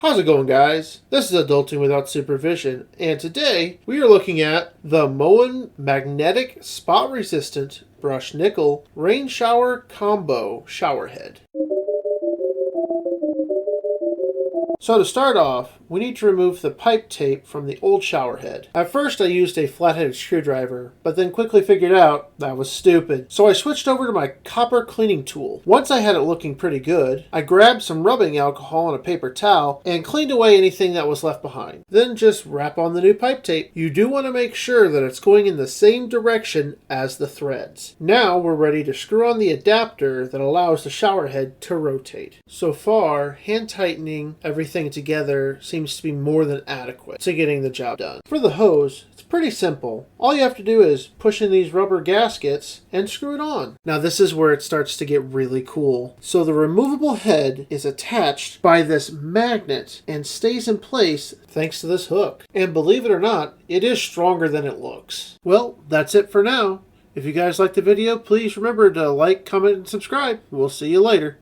How's it going, guys? This is Adulting Without Supervision, and today we are looking at the Moen Magnetic Spot Resistant Brush Nickel Rainshower Combo Shower Head. So to start off, we need to remove the pipe tape from the old shower head. At first I used a flat-headed screwdriver, but then quickly figured out that was stupid. So I switched over to my copper cleaning tool. Once I had it looking pretty good, I grabbed some rubbing alcohol and a paper towel and cleaned away anything that was left behind. Then just wrap on the new pipe tape. You do want to make sure that it's going in the same direction as the threads. Now we're ready to screw on the adapter that allows the shower head to rotate. So far, hand tightening everything together seems to be more than adequate to getting the job done. For the hose, it's pretty simple. All you have to do is push in these rubber gaskets and screw it on. Now this is where it starts to get really cool. So the removable head is attached by this magnet and stays in place thanks to this hook. And believe it or not, it is stronger than it looks. Well, that's it for now. If you guys liked the video, please remember to like, comment, and subscribe. We'll see you later.